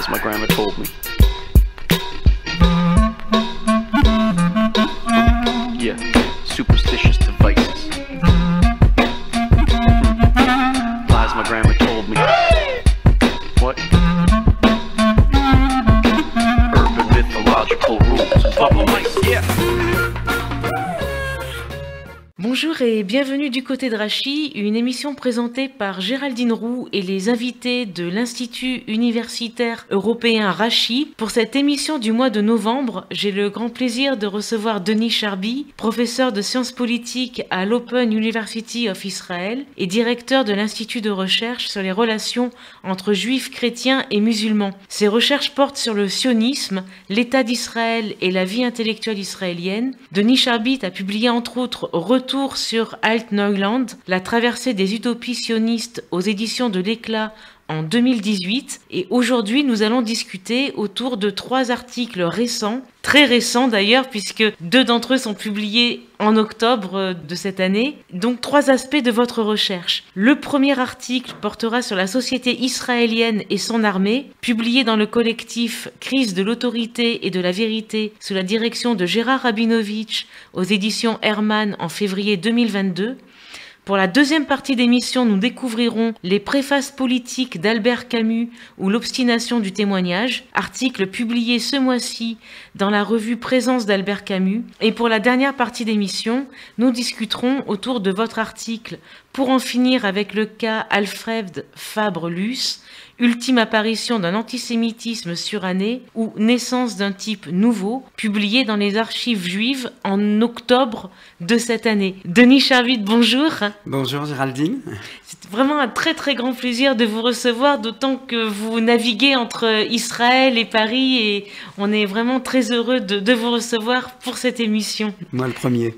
Lies my grandma told me. Yeah, superstitious devices. Lies my grandma told me. What? Urban mythological rules. Bubble mice, yeah. Bonjour et bienvenue du côté de Rachis, une émission présentée par Géraldine Roux et les invités de l'Institut universitaire européen Rachis. Pour cette émission du mois de novembre, j'ai le grand plaisir de recevoir Denis Charby, professeur de sciences politiques à l'Open University of Israel et directeur de l'Institut de recherche sur les relations entre juifs, chrétiens et musulmans. Ses recherches portent sur le sionisme, l'État d'Israël et la vie intellectuelle israélienne. Denis Charby a publié entre autres Retour sur Alt-Neuland, la traversée des utopies sionistes aux éditions de l'Éclat en 2018. Et aujourd'hui, nous allons discuter autour de 3 articles récents, très récents d'ailleurs, puisque 2 d'entre eux sont publiés en octobre de cette année. Donc 3 aspects de votre recherche. Le premier article portera sur la société israélienne et son armée, publié dans le collectif Crise de l'autorité et de la vérité sous la direction de Gérard Rabinovitch aux éditions Hermann en février 2022. Pour la deuxième partie d'émission, nous découvrirons les préfaces politiques d'Albert Camus ou l'obstination du témoignage, article publié ce mois-ci dans la revue Présence d'Albert Camus. Et pour la dernière partie d'émission, nous discuterons autour de votre article Pour en finir avec le cas Alfred Fabre-Luce, ultime apparition d'un antisémitisme suranné ou naissance d'un type nouveau, publié dans les archives juives en octobre de cette année. Denis Charby, bonjour. Bonjour Géraldine. C'est vraiment un très très grand plaisir de vous recevoir, d'autant que vous naviguez entre Israël et Paris et on est vraiment très heureux de vous recevoir pour cette émission. Moi le premier.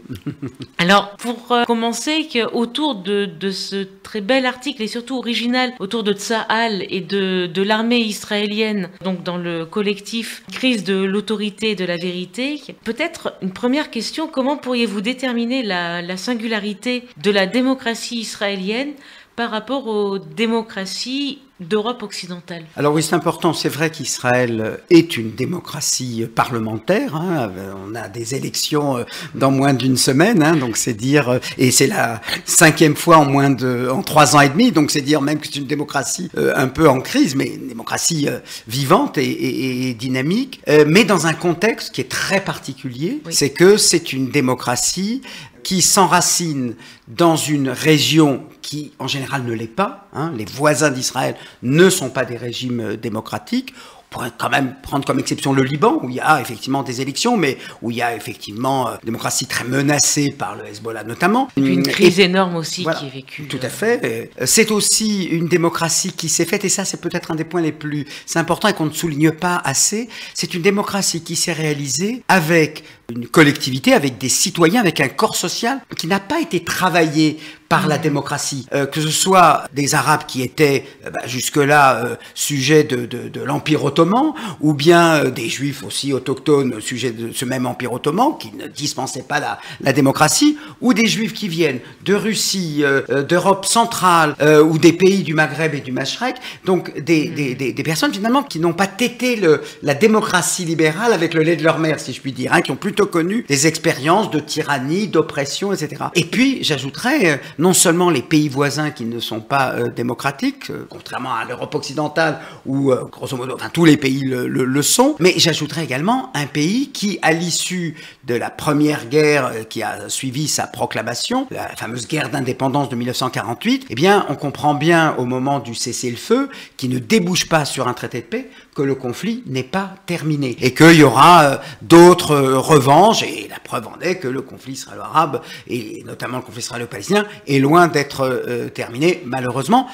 Alors pour commencer, autour de ce très bel article et surtout original autour de Tsahal et de l'armée israélienne, donc dans le collectif Crise de l'autorité et de la vérité, peut-être une première question, comment pourriez-vous déterminer la singularité de la démocratie israélienne par rapport aux démocraties d'Europe occidentale? Alors oui, c'est important. C'est vrai qu'Israël est une démocratie parlementaire. Hein. On a des élections dans moins d'une semaine, hein, donc c'est dire, et c'est la 5e fois en 3 ans et demi, donc c'est dire même que c'est une démocratie un peu en crise, mais une démocratie vivante et dynamique, mais dans un contexte qui est très particulier. Oui. C'est que c'est une démocratie qui s'enracine dans une région qui, en général, ne l'est pas. Hein. Les voisins d'Israël ne sont pas des régimes démocratiques. On pourrait quand même prendre comme exception le Liban, où il y a effectivement des élections, mais où il y a effectivement une démocratie très menacée par le Hezbollah notamment. Une crise énorme aussi voilà, qui est vécue. Tout à fait. C'est aussi une démocratie qui s'est faite, et ça c'est peut-être un des points les plus importants et qu'on ne souligne pas assez, c'est une démocratie qui s'est réalisée avec une collectivité, avec des citoyens, avec un corps social qui n'a pas été travaillé par la démocratie, que ce soit des Arabes qui étaient jusque-là sujets de l'Empire ottoman, ou bien des Juifs aussi autochtones sujets de ce même Empire ottoman, qui ne dispensaient pas la démocratie, ou des Juifs qui viennent de Russie, d'Europe centrale, ou des pays du Maghreb et du Mashrek, donc des personnes finalement qui n'ont pas tété la démocratie libérale avec le lait de leur mère, si je puis dire, hein, qui ont plutôt connu des expériences de tyrannie, d'oppression, etc. Et puis, j'ajouterais, non seulement les pays voisins qui ne sont pas démocratiques, contrairement à l'Europe occidentale où, grosso modo, enfin, tous les pays le sont, mais j'ajouterais également un pays qui, à l'issue de la première guerre qui a suivi sa proclamation, la fameuse guerre d'indépendance de 1948, eh bien, on comprend bien au moment du cessez-le-feu, qui ne débouche pas sur un traité de paix, que le conflit n'est pas terminé et qu'il y aura d'autres revanches, et la preuve en est que le conflit israélo-arabe, et notamment le conflit israélo-palestinien, est loin d'être terminé, malheureusement.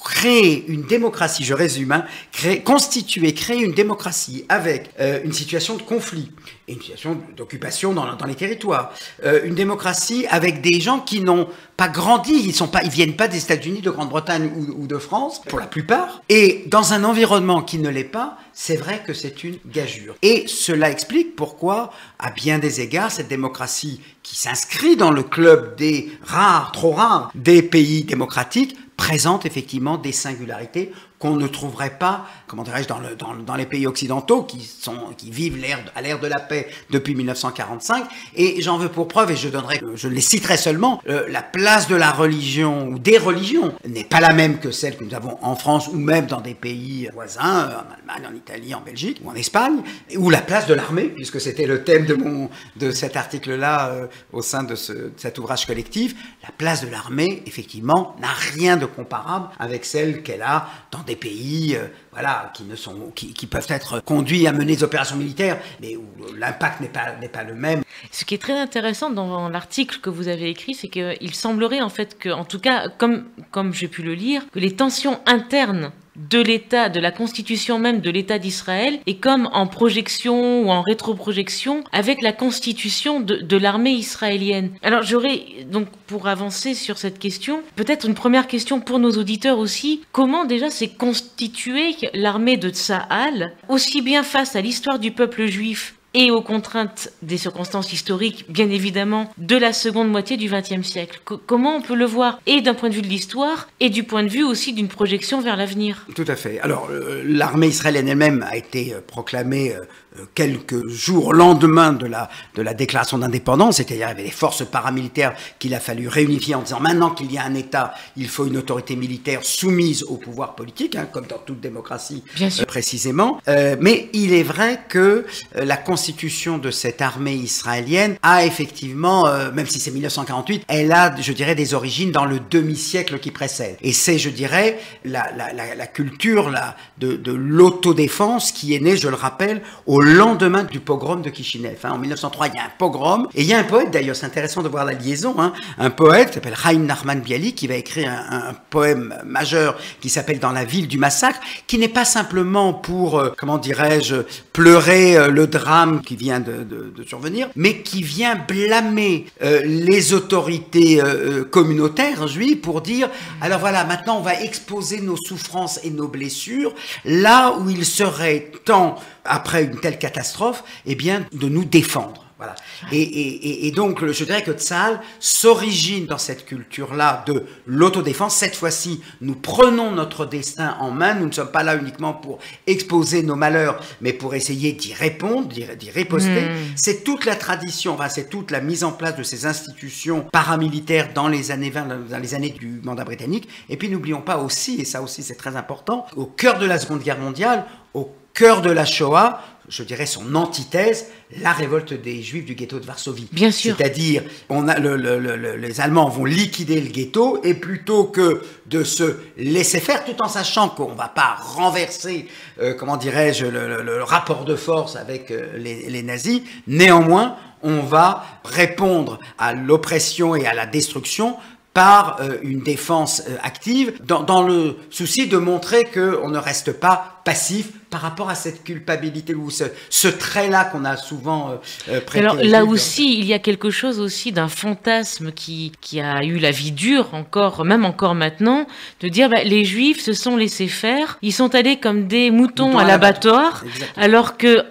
Créer une démocratie, je résume, hein, créer une démocratie avec une situation de conflit et une situation d'occupation dans les territoires, une démocratie avec des gens qui n'ont pas grandi, ils viennent pas des États-Unis, de Grande-Bretagne ou de France, pour la plupart, et dans un environnement qui ne l'est pas, c'est vrai que c'est une gageure. Et cela explique pourquoi, à bien des égards, cette démocratie qui s'inscrit dans le club des rares, trop rares, des pays démocratiques, présente effectivement des singularités qu'on ne trouverait pas, comment dirais-je, dans les pays occidentaux qui vivent à l'ère de la paix depuis 1945. Et j'en veux pour preuve, et je les citerai seulement, la place de la religion ou des religions n'est pas la même que celle que nous avons en France ou même dans des pays voisins, en Allemagne, en Italie, en Belgique ou en Espagne, ou la place de l'armée, puisque c'était le thème de cet article-là au sein de cet ouvrage collectif. La place de l'armée, effectivement, n'a rien de comparable avec celle qu'elle a dans des pays qui peuvent être conduits à mener des opérations militaires, mais où l'impact n'est pas le même. Ce qui est très intéressant dans l'article que vous avez écrit, c'est qu'il semblerait en fait que, en tout cas, comme j'ai pu le lire, que les tensions internes de l'État, de la constitution même de l'État d'Israël, est comme en projection ou en rétroprojection avec la constitution de l'armée israélienne. Alors j'aurais donc, pour avancer sur cette question, peut-être une première question pour nos auditeurs aussi. Comment déjà s'est constituée l'armée de Tsahal, aussi bien face à l'histoire du peuple juif et aux contraintes des circonstances historiques, bien évidemment, de la seconde moitié du XXe siècle. Comment on peut le voir, et d'un point de vue de l'histoire, et du point de vue aussi d'une projection vers l'avenir? Tout à fait. Alors, l'armée israélienne elle-même a été proclamée quelques jours au lendemain de la déclaration d'indépendance, c'est-à-dire il y avait des forces paramilitaires qu'il a fallu réunifier en disant maintenant qu'il y a un État, il faut une autorité militaire soumise au pouvoir politique, comme dans toute démocratie précisément. Mais il est vrai que la constitution de cette armée israélienne a effectivement, même si c'est 1948, elle a, je dirais, des origines dans le demi-siècle qui précède. Et c'est, je dirais, la culture de l'autodéfense qui est née, je le rappelle, au lendemain du pogrom de Kishinev. En 1903, il y a un pogrom, et il y a un poète, d'ailleurs, c'est intéressant de voir la liaison, un poète qui s'appelle Chaim Nachman Bialik, qui va écrire un poème majeur qui s'appelle Dans la ville du massacre, qui n'est pas simplement pour, comment dirais-je, pleurer le drame qui vient de survenir, mais qui vient blâmer les autorités communautaires juives pour dire, alors voilà, maintenant on va exposer nos souffrances et nos blessures là où il serait temps, après une telle catastrophe, eh bien, de nous défendre. Voilà. Et donc, je dirais que Tsahal s'origine dans cette culture-là de l'autodéfense. Cette fois-ci, nous prenons notre destin en main. Nous ne sommes pas là uniquement pour exposer nos malheurs, mais pour essayer d'y répondre, d'y riposter. C'est toute la tradition, c'est toute la mise en place de ces institutions paramilitaires dans les années 20, dans les années du mandat britannique. Et puis, n'oublions pas aussi, et ça aussi c'est très important, au cœur de la Seconde Guerre mondiale, au cœur de la Shoah, je dirais son antithèse, la révolte des Juifs du ghetto de Varsovie. Bien sûr. C'est-à-dire, les Allemands vont liquider le ghetto, et plutôt que de se laisser faire, tout en sachant qu'on ne va pas renverser, comment dirais-je, le rapport de force avec les nazis, néanmoins, on va répondre à l'oppression et à la destruction par une défense active, dans le souci de montrer qu'on ne reste pas passif par rapport à cette culpabilité ou ce trait-là qu'on a souvent prêté. Alors là aussi, il y a quelque chose aussi d'un fantasme qui a eu la vie dure même encore maintenant, de dire les Juifs se sont laissés faire, ils sont allés comme des moutons à l'abattoir, alors que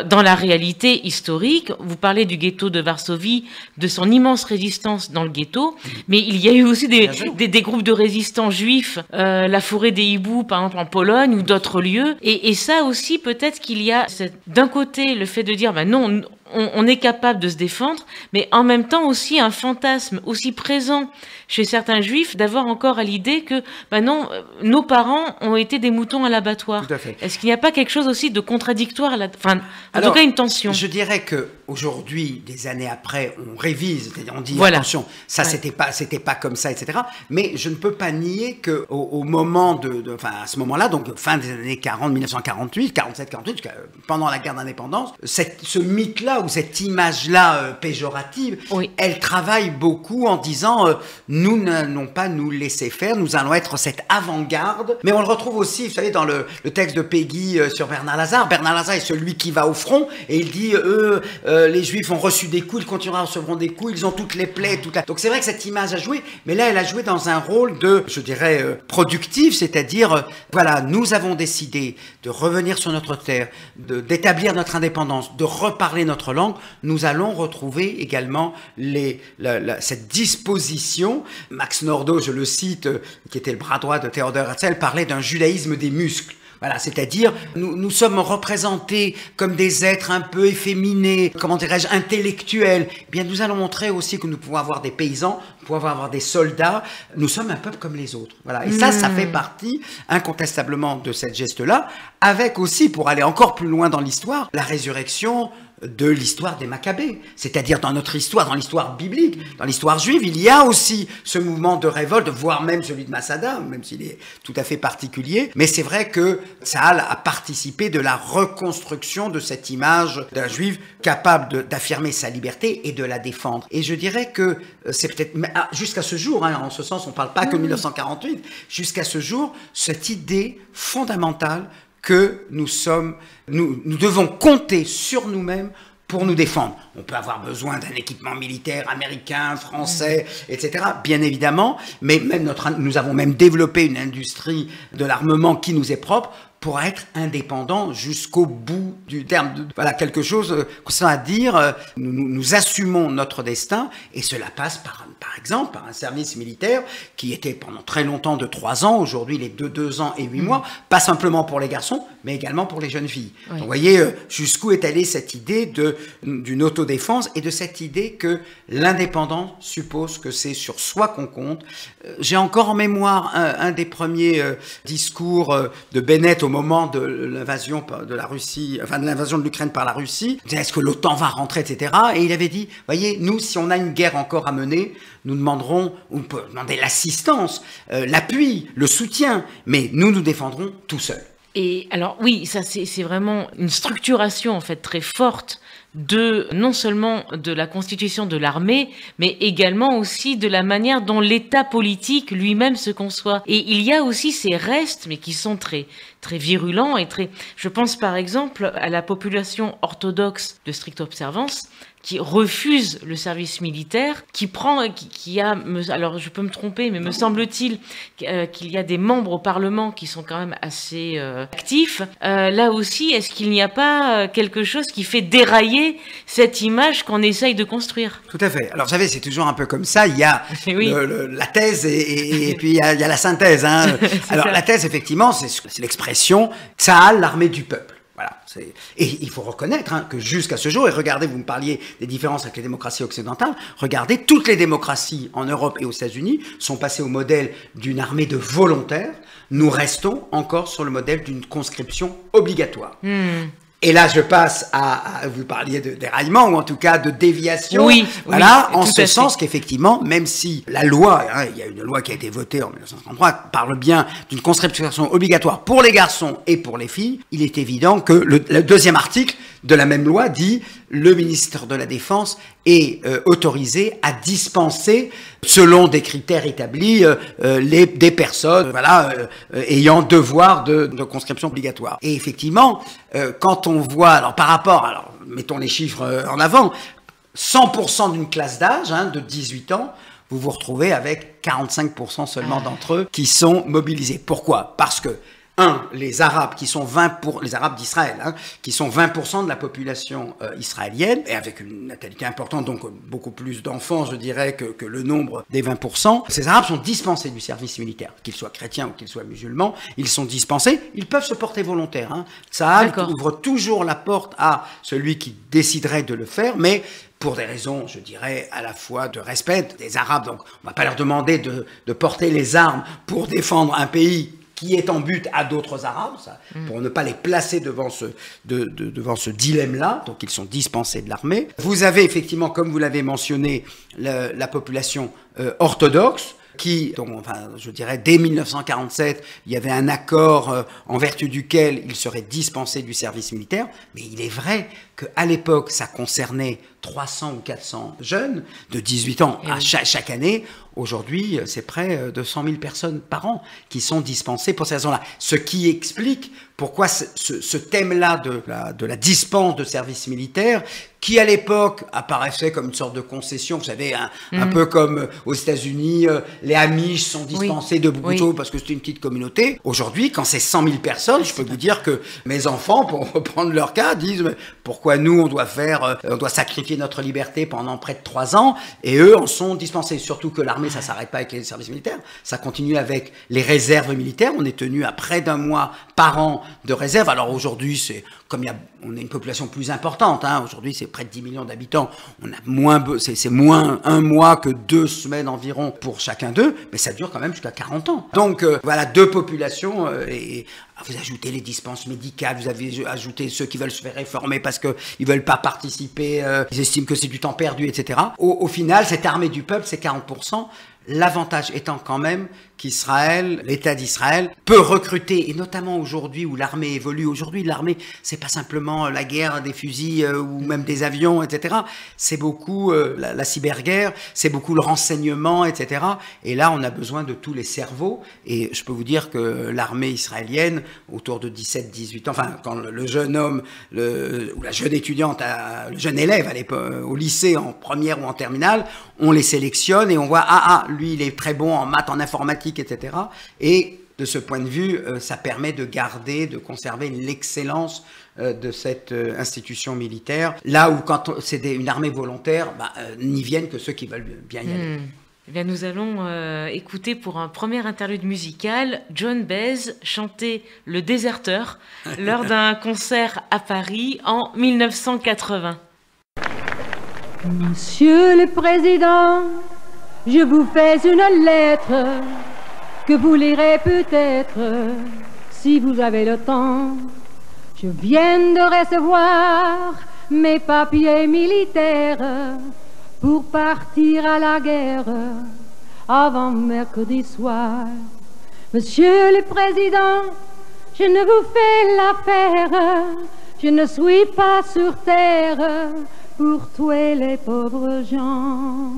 dans la réalité historique, vous parlez du ghetto de Varsovie, de son immense résistance dans le ghetto, mais il y a eu aussi des groupes de résistants juifs, la forêt des hiboux par exemple en Pologne ou d'autres lieux, et ça aussi peut-être qu'il y a d'un côté le fait de dire non, on est capable de se défendre, mais en même temps aussi un fantasme aussi présent chez certains juifs d'avoir encore à l'idée que non, nos parents ont été des moutons à l'abattoir. Tout à fait. Est-ce qu'il n'y a pas quelque chose aussi de contradictoire en tout cas une tension? Je dirais que aujourd'hui, des années après, on révise, c'est-à-dire on dit attention, ça c'était pas comme ça, etc. Mais je ne peux pas nier que au moment à ce moment-là, donc fin des années 40, 1948, 47, 48, pendant la guerre d'indépendance, ce mythe-là ou cette image-là péjorative, elle travaille beaucoup en disant nous n'allons pas nous laisser faire, nous allons être cette avant-garde. Mais on le retrouve aussi, vous savez, dans le texte de Peggy sur Bernard Lazare. Bernard Lazare est celui qui va au front et il dit les Juifs ont reçu des coups, ils continueront à recevoir des coups, ils ont toutes les plaies, donc c'est vrai que cette image a joué, mais là elle a joué dans un rôle de, je dirais, productif, c'est-à-dire, voilà, nous avons décidé de revenir sur notre terre, d'établir notre indépendance, de reparler notre langue, nous allons retrouver également cette disposition. Max Nordau, je le cite, qui était le bras droit de Theodor Herzl, parlait d'un judaïsme des muscles. Voilà, c'est-à-dire, nous sommes représentés comme des êtres un peu efféminés, comment dirais-je, intellectuels. Eh bien, nous allons montrer aussi que nous pouvons avoir des paysans, nous pouvons avoir des soldats. Nous sommes un peuple comme les autres. Voilà. Et ça fait partie, incontestablement, de cette geste-là, avec aussi, pour aller encore plus loin dans l'histoire, la résurrection de l'histoire des Maccabées, c'est-à-dire dans notre histoire, dans l'histoire biblique, dans l'histoire juive, il y a aussi ce mouvement de révolte, voire même celui de Masada, même s'il est tout à fait particulier, mais c'est vrai que Tzahal a participé de la reconstruction de cette image d'un juif capable d'affirmer sa liberté et de la défendre. Et je dirais que c'est peut-être, jusqu'à ce jour, en ce sens, on ne parle pas que de 1948, jusqu'à ce jour, cette idée fondamentale que nous devons compter sur nous-mêmes pour nous défendre. On peut avoir besoin d'un équipement militaire américain, français, etc., bien évidemment, mais nous avons même développé une industrie de l'armement qui nous est propre pour être indépendant jusqu'au bout du terme. Voilà, quelque chose qu'on a à dire, nous assumons notre destin, et cela passe par exemple, par un service militaire qui était pendant très longtemps de 3 ans, aujourd'hui il est de 2 ans et 8 mois, pas simplement pour les garçons, mais également pour les jeunes filles. Oui. Donc vous voyez jusqu'où est allée cette idée d'une autodéfense et de cette idée que l'indépendance suppose que c'est sur soi qu'on compte. J'ai encore en mémoire un des premiers discours de Bennett au moment de l'invasion de la Russie, enfin de l'invasion de l'Ukraine par la Russie. Est-ce que l'OTAN va rentrer, etc. Et il avait dit, voyez, nous, si on a une guerre encore à mener, nous demanderons, on peut demander l'assistance, l'appui, le soutien, mais nous défendrons tout seuls. Et alors oui, ça c'est vraiment une structuration en fait très forte non seulement de la constitution de l'armée, mais également aussi de la manière dont l'État politique lui-même se conçoit. Et il y a aussi ces restes, mais qui sont très virulents et je pense par exemple à la population orthodoxe de stricte observance, qui refuse le service militaire, alors je peux me tromper, mais me semble-t-il qu'il y a des membres au Parlement qui sont quand même assez actifs. Là aussi, est-ce qu'il n'y a pas quelque chose qui fait dérailler cette image qu'on essaye de construire? Tout à fait. Alors vous savez, c'est toujours un peu comme ça, il y a oui. La thèse et puis il y a la synthèse. Hein. Alors la thèse, effectivement, c'est l'expression « Tzahal, l'armée du peuple ». Voilà. Et il faut reconnaître que jusqu'à ce jour, et regardez, vous me parliez des différences avec les démocraties occidentales, regardez, toutes les démocraties en Europe et aux États-Unis sont passées au modèle d'une armée de volontaires. Nous restons encore sur le modèle d'une conscription obligatoire. Et là, je passe vous parliez de déraillement, ou en tout cas de déviation. Oui, voilà, en ce sens qu'effectivement, même si la loi, il y a une loi qui a été votée en 1933, parle bien d'une conscription obligatoire pour les garçons et pour les filles, il est évident que le deuxième article de la même loi dit le ministre de la Défense est autorisé à dispenser, selon des critères établis, des personnes ayant devoir de conscription obligatoire. Et effectivement, quand on voit, alors mettons les chiffres en avant, 100% d'une classe d'âge de 18 ans, vous vous retrouvez avec 45% seulement d'entre eux qui sont mobilisés. Pourquoi? Parce que les Arabes qui sont les Arabes d'Israël, qui sont 20% de la population israélienne, et avec une natalité importante, donc beaucoup plus d'enfants, je dirais, que le nombre des 20%. Ces Arabes sont dispensés du service militaire, qu'ils soient chrétiens ou qu'ils soient musulmans, ils sont dispensés, ils peuvent se porter volontaires. Ça ouvre toujours la porte à celui qui déciderait de le faire, mais pour des raisons, je dirais, à la fois de respect des Arabes. Donc, on ne va pas leur demander de porter les armes pour défendre un pays qui est en but à d'autres Arabes, pour ne pas les placer devant ce dilemme-là, donc ils sont dispensés de l'armée. Vous avez effectivement, comme vous l'avez mentionné, la population orthodoxe, je dirais, dès 1947, il y avait un accord en vertu duquel ils seraient dispensés du service militaire, mais il est vrai qu'à l'époque, ça concernait 300 ou 400 jeunes de 18 ans à chaque année. Aujourd'hui, c'est près de 100 000 personnes par an qui sont dispensées pour ces raisons-là. Ce qui explique pourquoi ce thème-là de la dispense de service militaire, qui à l'époque apparaissait comme une sorte de concession, vous savez, un peu comme aux États-Unis, les Amish sont dispensés de beaucoup de choses parce que c'était une petite communauté. Aujourd'hui, quand c'est 100 000 personnes, je peux vous dire que mes enfants, pour reprendre leur cas, disent mais pourquoi nous on doit sacrifier notre liberté pendant près de 3 ans et eux en sont dispensés. Surtout que l'armée, ça s'arrête pas avec les services militaires, ça continue avec les réserves militaires. On est tenu à près d'1 mois par an de réserve. Alors aujourd'hui, c'est comme on a une population plus importante. Aujourd'hui, c'est près de 10 millions d'habitants. On a c'est moins 1 mois que 2 semaines environ pour chacun d'eux, mais ça dure quand même jusqu'à 40 ans. Donc voilà, 2 populations. Et vous ajoutez les dispenses médicales, vous avez ajouté ceux qui veulent se faire réformer parce que ils veulent pas participer, ils estiment que c'est du temps perdu, etc. Au final, cette armée du peuple, c'est 40%. L'avantage étant quand même qu'Israël, l'État d'Israël, peut recruter, et notamment aujourd'hui où l'armée évolue. Aujourd'hui, l'armée, c'est pas simplement la guerre des fusils ou même des avions, etc. C'est beaucoup la cyberguerre, c'est beaucoup le renseignement, etc. Et là, on a besoin de tous les cerveaux. Et je peux vous dire que l'armée israélienne, autour de 17-18 ans, enfin, quand le jeune homme, ou la jeune étudiante, le jeune élève à l'époque, au lycée, en première ou en terminale, on les sélectionne et on voit, lui, il est très bon en maths, en informatique, etc. Et de ce point de vue, ça permet de conserver l'excellence de cette institution militaire. Là où, quand c'est une armée volontaire, n'y viennent que ceux qui veulent bien y aller. Eh bien, nous allons écouter pour un premier interlude musical John Baez chanter Le Déserteur lors d'un concert à Paris en 1980. Monsieur le Président, je vous fais une lettre que vous lirez peut-être si vous avez le temps. Je viens de recevoir mes papiers militaires pour partir à la guerre avant mercredi soir. Monsieur le Président, je ne vous fais l'affaire, je ne suis pas sur terre pour tuer les pauvres gens.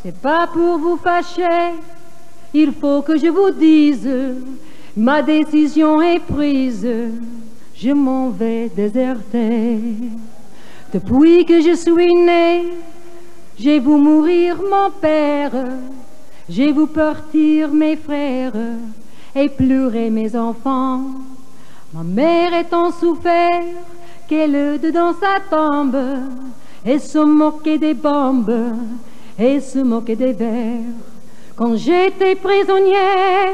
C'est pas pour vous fâcher, il faut que je vous dise, ma décision est prise, je m'en vais déserter. Depuis que je suis né, j'ai vu mourir mon père, j'ai vu partir mes frères et pleurer mes enfants. Ma mère étant souffert qu'elle est dans sa tombe et se moquait des bombes et se moquait des vers. Quand j'étais prisonnière,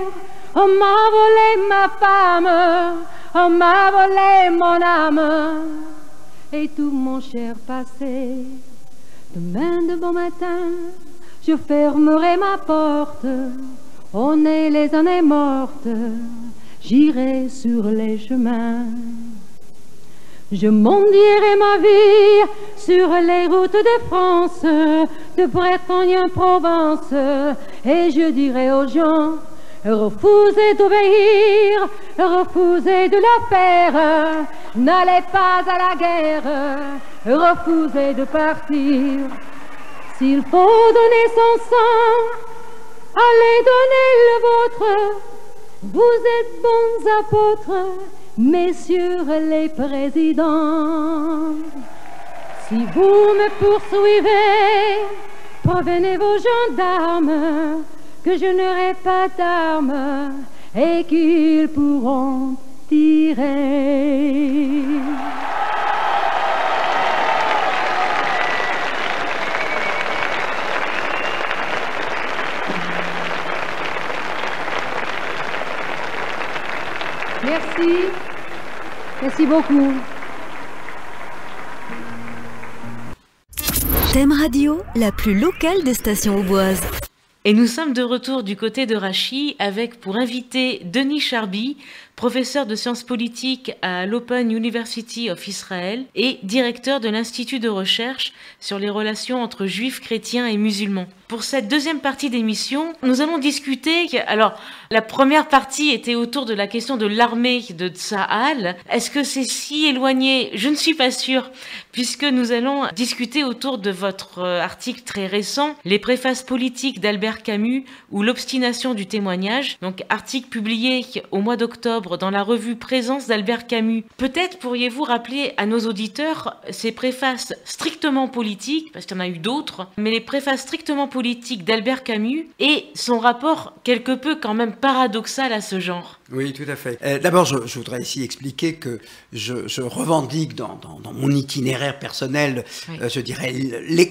on m'a volé ma femme, on m'a volé mon âme et tout mon cher passé. Demain de bon matin, je fermerai ma porte, on est les années mortes, j'irai sur les chemins. Je mendierai ma vie sur les routes de France, de Bretagne en Provence, et je dirai aux gens, refusez d'obéir, refusez de la faire, n'allez pas à la guerre, refusez de partir. S'il faut donner son sang, allez donner le vôtre, vous êtes bons apôtres, messieurs les présidents. Si vous me poursuivez, prévenez vos gendarmes que je n'aurai pas d'armes et qu'ils pourront tirer. Merci. Merci beaucoup. Thème Radio, la plus locale des stations auboises. Et nous sommes de retour du côté de Rachy avec pour invité Denis Charby, professeur de sciences politiques à l'Open University of Israel et directeur de l'Institut de recherche sur les relations entre juifs, chrétiens et musulmans. Pour cette deuxième partie d'émission, nous allons discuter. Alors, la première partie était autour de la question de l'armée de Tsahal. Est-ce que c'est si éloigné? Je ne suis pas sûre, puisque nous allons discuter autour de votre article très récent, Les préfaces politiques d'Albert Camus ou l'obstination du témoignage. Donc, article publié au mois d'octobre dans la revue Présence d'Albert Camus. Peut-être pourriez-vous rappeler à nos auditeurs ces préfaces strictement politiques, parce qu'il y en a eu d'autres, mais les préfaces strictement politique d'Albert Camus et son rapport quelque peu quand même paradoxal à ce genre. Oui, tout à fait. D'abord, je voudrais ici expliquer que je revendique dans mon itinéraire personnel, oui, je dirais,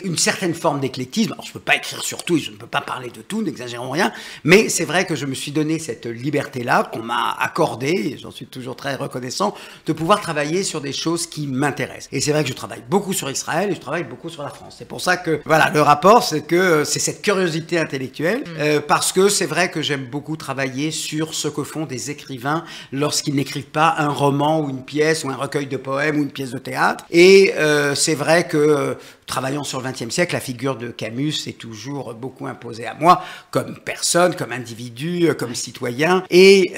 une certaine forme d'éclectisme. Alors, je ne peux pas écrire sur tout et je ne peux pas parler de tout, n'exagérons rien, mais c'est vrai que je me suis donné cette liberté-là qu'on m'a accordée, et j'en suis toujours très reconnaissant, de pouvoir travailler sur des choses qui m'intéressent. Et c'est vrai que je travaille beaucoup sur Israël et je travaille beaucoup sur la France. C'est pour ça que, voilà, le rapport, c'est que c'est cette curiosité intellectuelle, parce que c'est vrai que j'aime beaucoup travailler sur ce que font des écrivains lorsqu'ils n'écrivent pas un roman ou une pièce ou un recueil de poèmes ou une pièce de théâtre. Et c'est vrai que travaillant sur le XXe siècle, la figure de Camus s'est toujours beaucoup imposée à moi, comme personne, comme individu, comme citoyen. Et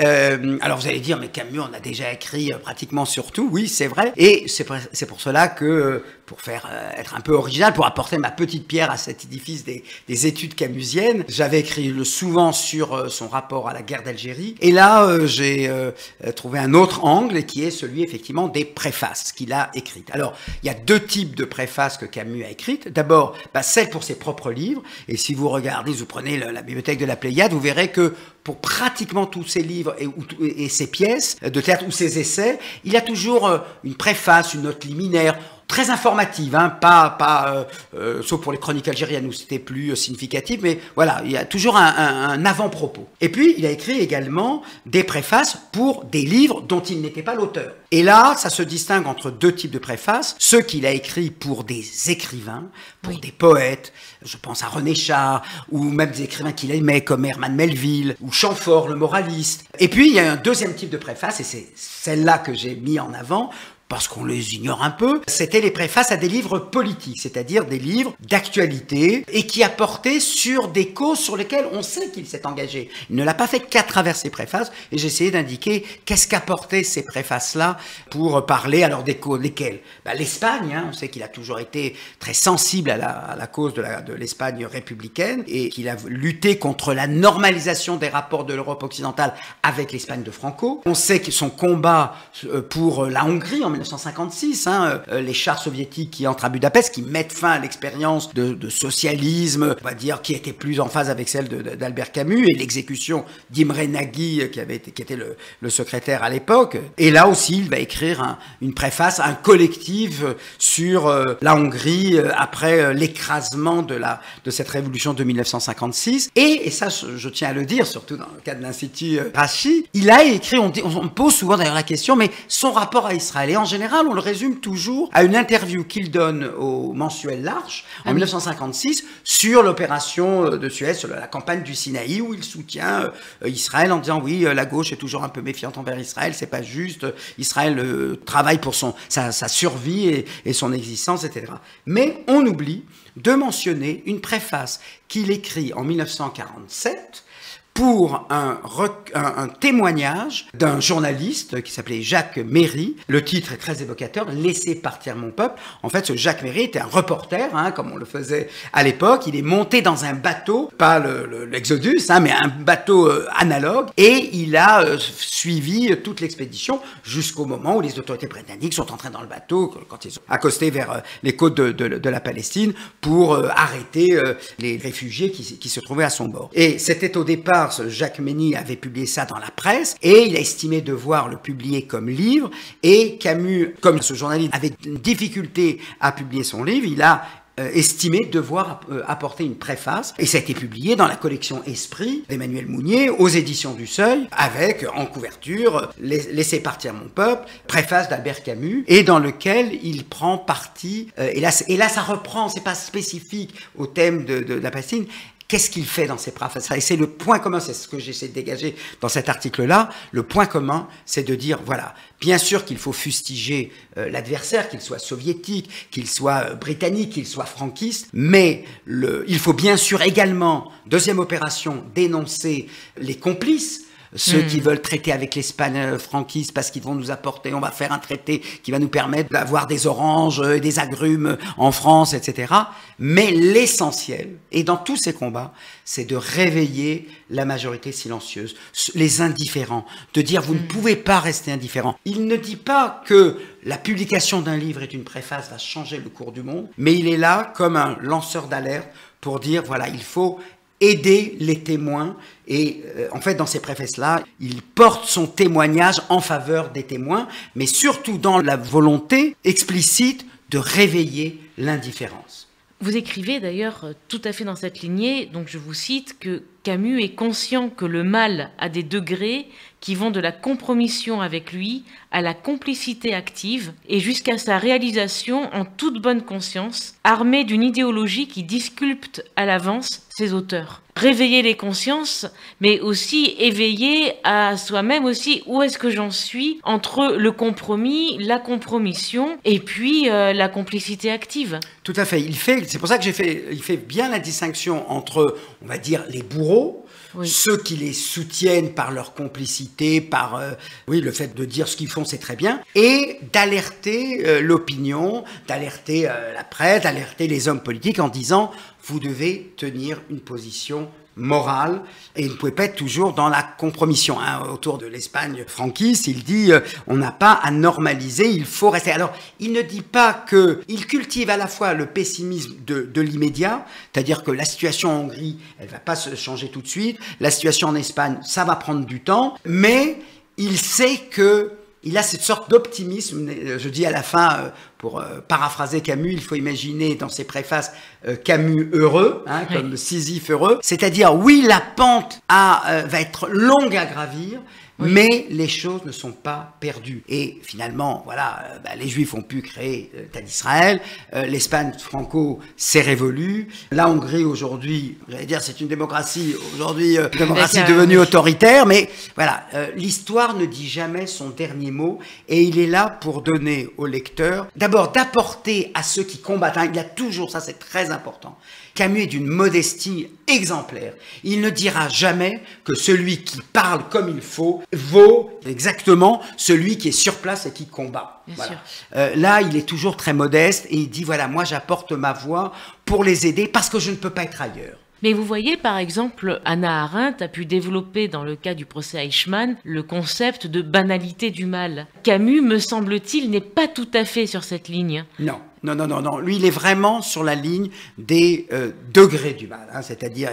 alors vous allez dire, mais Camus, on a déjà écrit pratiquement sur tout. Oui, c'est vrai. Et c'est pour cela que, pour faire être un peu original, pour apporter ma petite pierre à cet édifice des études camusiennes, j'avais écrit souvent sur son rapport à la guerre d'Algérie. Et là, j'ai trouvé un autre angle, qui est celui, effectivement, des préfaces qu'il a écrites. Alors, il y a deux types de préfaces que Camus a écrites. D'abord, celle pour ses propres livres. Et si vous regardez, vous prenez la bibliothèque de la Pléiade, vous verrez que pour pratiquement tous ses livres et ses pièces de théâtre ou ses essais, il y a toujours une préface, une note liminaire, très informative, hein, sauf pour les chroniques algériennes où c'était plus significatif, mais voilà, il y a toujours un avant-propos. Et puis, il a écrit également des préfaces pour des livres dont il n'était pas l'auteur. Et là, ça se distingue entre deux types de préfaces, ceux qu'il a écrits pour des écrivains, pour des poètes, je pense à René Char, ou même des écrivains qu'il aimait, comme Herman Melville, ou Chamfort, le moraliste. Et puis, il y a un deuxième type de préface, et c'est celle-là que j'ai mis en avant, parce qu'on les ignore un peu, c'était les préfaces à des livres politiques, c'est-à-dire des livres d'actualité et qui apportaient sur des causes sur lesquelles on sait qu'il s'est engagé. Il ne l'a pas fait qu'à travers ses préfaces, et j'ai essayé d'indiquer qu'est-ce qu'apportaient ces préfaces-là pour parler alors des causes, lesquelles. L'Espagne, hein, on sait qu'il a toujours été très sensible à la cause de l'Espagne républicaine et qu'il a lutté contre la normalisation des rapports de l'Europe occidentale avec l'Espagne de Franco. On sait que son combat pour la Hongrie en 1956, hein, les chars soviétiques qui entrent à Budapest, qui mettent fin à l'expérience de socialisme, on va dire, qui était plus en phase avec celle d'Albert Camus, et l'exécution d'Imre Nagy, qui était le secrétaire à l'époque. Et là aussi, il va écrire une préface, un collectif sur la Hongrie après l'écrasement de cette révolution de 1956. Et ça, je tiens à le dire, surtout dans le cas de l'Institut Rachi, il a écrit, on pose souvent d'ailleurs la question, mais son rapport à Israël, et en général, on le résume toujours à une interview qu'il donne au mensuel L'Arche en 1956 sur l'opération de Suez, sur la campagne du Sinaï, où il soutient Israël en disant oui, la gauche est toujours un peu méfiante envers Israël, c'est pas juste, Israël travaille pour sa survie et son existence, etc. Mais on oublie de mentionner une préface qu'il écrit en 1947 pour un témoignage d'un journaliste qui s'appelait Jacques Méry. Le titre est très évocateur, « Laissez partir mon peuple ». En fait, ce Jacques Méry était un reporter, hein, comme on le faisait à l'époque. Il est monté dans un bateau, pas l'Exodus, hein, mais un bateau analogue, et il a suivi toute l'expédition jusqu'au moment où les autorités britanniques sont entrées dans le bateau, quand ils sont accostés vers les côtes de la Palestine, pour arrêter les réfugiés qui se trouvaient à son bord. Et c'était au départ, Jacques Méry avait publié ça dans la presse, et il a estimé devoir le publier comme livre, et Camus, comme ce journaliste avait une difficulté à publier son livre, il a estimé devoir apporter une préface, et ça a été publié dans la collection Esprit d'Emmanuel Mounier aux éditions du Seuil, avec en couverture « Laissez partir mon peuple », préface d'Albert Camus, et dans lequel il prend parti, et là ça reprend, c'est pas spécifique au thème de la Palestine, Qu'est-ce qu'il fait dans ses préfaces? Et c'est le point commun, c'est ce que j'essaie de dégager dans cet article-là. Le point commun, c'est de dire, voilà, bien sûr qu'il faut fustiger l'adversaire, qu'il soit soviétique, qu'il soit britannique, qu'il soit franquiste, mais il faut bien sûr également, deuxième opération, dénoncer les complices, ceux qui veulent traiter avec l'Espagne franquiste parce qu'ils vont nous apporter, on va faire un traité qui va nous permettre d'avoir des oranges et des agrumes en France, etc. Mais l'essentiel, et dans tous ces combats, c'est de réveiller la majorité silencieuse, les indifférents, de dire vous ne pouvez pas rester indifférent. Il ne dit pas que la publication d'un livre et d'une préface va changer le cours du monde, mais il est là comme un lanceur d'alerte pour dire voilà, il faut aider les témoins et en fait dans ces préfaces-là, il porte son témoignage en faveur des témoins, mais surtout dans la volonté explicite de réveiller l'indifférence. Vous écrivez d'ailleurs tout à fait dans cette lignée, donc je vous cite, que Camus est conscient que le mal a des degrés qui vont de la compromission avec lui à la complicité active et jusqu'à sa réalisation en toute bonne conscience, armé d'une idéologie qui disculpte à l'avance ses auteurs. Réveiller les consciences, mais aussi éveiller à soi-même aussi où est-ce que j'en suis entre le compromis, la compromission et puis la complicité active. Tout à fait. C'est pour ça que il fait bien la distinction entre, on va dire, les bourreaux, oui, ceux qui les soutiennent par leur complicité, par le fait de dire ce qu'ils font, c'est très bien, et d'alerter l'opinion, d'alerter la presse, d'alerter les hommes politiques en disant vous devez tenir une position morale et vous ne pouvez pas être toujours dans la compromission. Autour de l'Espagne franquiste, il dit on n'a pas à normaliser, il faut rester. Alors, il ne dit pas qu'il cultive à la fois le pessimisme de l'immédiat, c'est-à-dire que la situation en Hongrie, elle ne va pas se changer tout de suite, la situation en Espagne, ça va prendre du temps, mais il sait que il a cette sorte d'optimisme. Je dis à la fin, pour paraphraser Camus, il faut imaginer dans ses préfaces Camus heureux, comme Sisyphe heureux. C'est-à-dire, oui, la pente va être longue à gravir, oui, mais les choses ne sont pas perdues. Et finalement, voilà, les Juifs ont pu créer l'État d'Israël, l'Espagne franco s'est révolue, la Hongrie aujourd'hui, j'allais dire c'est une démocratie, aujourd'hui une démocratie devenue autoritaire, mais voilà, l'histoire ne dit jamais son dernier mot, et il est là pour donner au lecteur, d'abord d'apporter à ceux qui combattent, il y a toujours, ça c'est très important, Camus est d'une modestie exemplaire. Il ne dira jamais que celui qui parle comme il faut vaut exactement celui qui est sur place et qui combat. Voilà. Là, il est toujours très modeste et il dit, voilà, moi j'apporte ma voix pour les aider parce que je ne peux pas être ailleurs. Mais vous voyez, par exemple, Hannah Arendt a pu développer dans le cas du procès Eichmann le concept de banalité du mal. Camus, me semble-t-il, n'est pas tout à fait sur cette ligne. Non. Non. Lui, il est vraiment sur la ligne des degrés du mal. C'est-à-dire,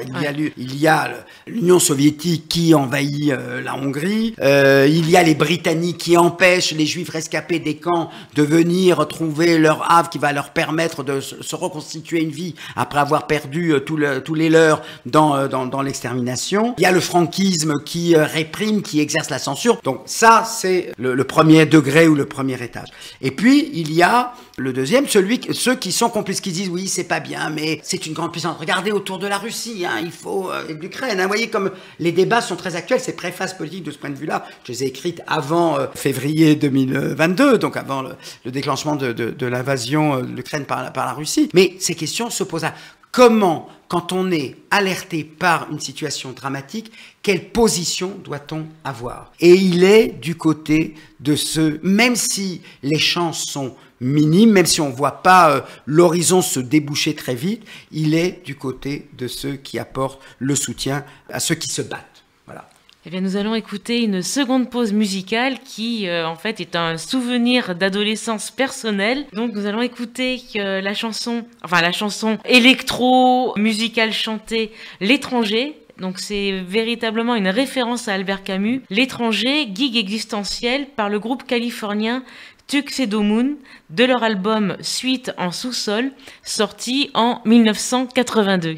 il y a l'Union soviétique qui envahit la Hongrie. Il y a les Britanniques qui empêchent les Juifs rescapés des camps de venir trouver leur havre qui va leur permettre de se reconstituer une vie après avoir perdu tous les leurs dans l'extermination. Il y a le franquisme qui réprime, qui exerce la censure. Donc ça, c'est le premier degré ou le premier étage. Et puis, il y a le deuxième, ceux qui sont complices, qui disent oui, c'est pas bien, mais c'est une grande puissance. Regardez autour de la Russie, il faut l'Ukraine. Vous voyez comme les débats sont très actuels. Ces préfaces politiques de ce point de vue-là, je les ai écrites avant février 2022, donc avant le déclenchement de l'invasion de l'Ukraine par la Russie. Mais ces questions se posent à comment, quand on est alerté par une situation dramatique, quelle position doit-on avoir? Et il est du côté de ceux, même si les chances sont minime, même si on ne voit pas l'horizon se déboucher très vite, il est du côté de ceux qui apportent le soutien à ceux qui se battent. Voilà. Eh bien, nous allons écouter une seconde pause musicale qui, en fait, est un souvenir d'adolescence personnelle. Donc, nous allons écouter la chanson électro-musicale chantée « L'étranger ». Donc c'est véritablement une référence à Albert Camus. L'étranger, gig existentiel par le groupe californien Tuxedo Moon de leur album Suite en sous-sol, sorti en 1982.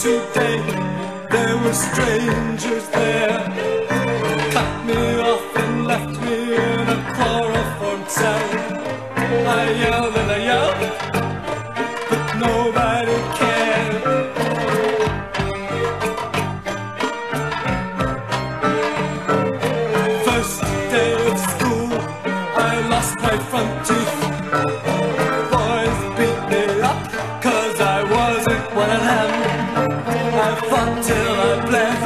today. There were strangers there, cut me off and left me in a chloroform cell. I yelled and I yelled, but nobody cared. First day of school, I lost my front tooth. Boys beat me up, 'cause I wasn't one of them. I fought till I bled,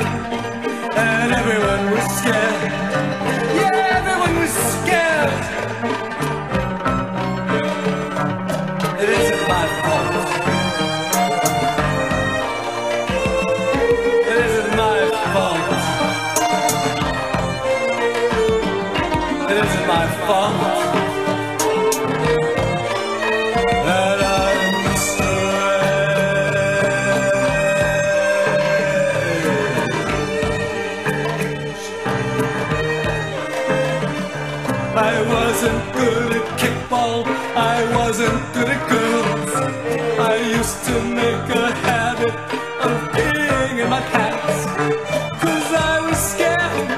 and everyone was scared. Yeah, everyone was scared. It isn't my fault. It isn't my fault. It isn't my fault that I'm I wasn't good at kickball, I wasn't good at girls. I used to make a habit of peeing in my pants, 'cause I was scared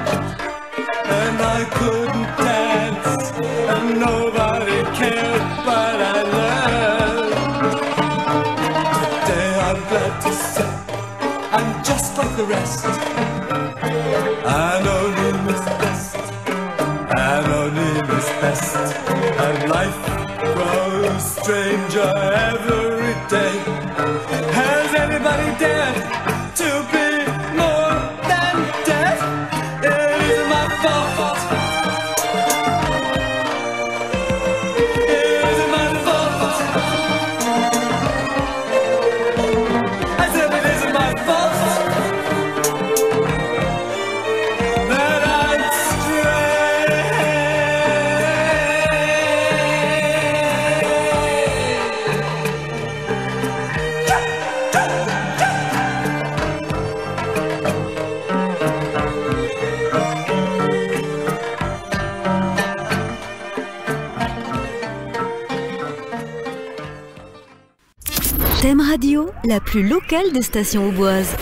and I couldn't dance, and nobody cared, but I learned. Today I'm glad to say I'm just like the rest. Anonymous best, anonymous best, and life grows stranger every day. Has anybody dared to be more than dead? It isn't my fault. It isn't my fault. I said it isn't my fault that I'm Thème Radio, la plus locale des stations auboises.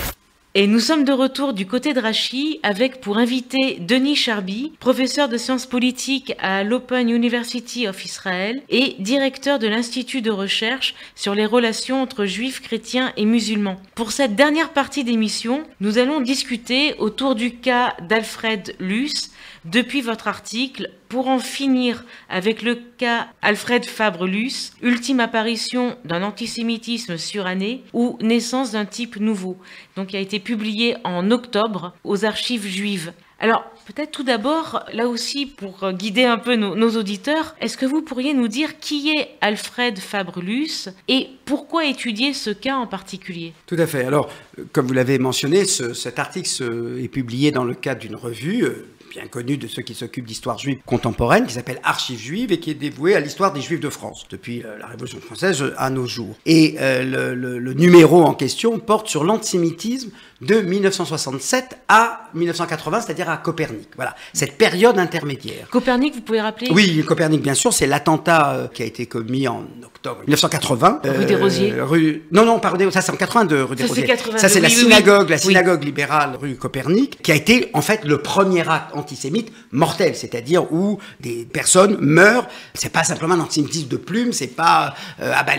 Et nous sommes de retour du côté de Rachy avec pour invité Denis Charby, professeur de sciences politiques à l'Open University of Israel et directeur de l'Institut de recherche sur les relations entre juifs, chrétiens et musulmans. Pour cette dernière partie d'émission, nous allons discuter autour du cas d'Alfred Luce, depuis votre article, pour en finir avec le cas Alfred Fabre-Luce, ultime apparition d'un antisémitisme suranné ou naissance d'un type nouveau, donc qui a été publié en octobre aux archives juives. Alors, peut-être tout d'abord, là aussi, pour guider un peu nos auditeurs, est-ce que vous pourriez nous dire qui est Alfred Fabre-Luce et pourquoi étudier ce cas en particulier? Tout à fait. Alors, comme vous l'avez mentionné, cet article est publié dans le cadre d'une revue bien connue de ceux qui s'occupent d'histoire juive contemporaine, qui s'appelle Archives juives et qui est dévouée à l'histoire des Juifs de France, depuis la Révolution française à nos jours. Et le numéro en question porte sur l'antisémitisme de 1967 à 1980, c'est-à-dire à Copernic. Voilà, cette période intermédiaire. Copernic, vous pouvez rappeler? Oui, Copernic, bien sûr, c'est l'attentat qui a été commis en octobre 1980. Rue des Rosiers. Non, pas rue des Rosiers, ça c'est en 82, rue des Rosiers. Ça c'est la synagogue libérale rue Copernic, qui a été en fait le premier acte antisémite mortel, c'est-à-dire où des personnes meurent. C'est pas simplement un antisémitisme de plume, c'est pas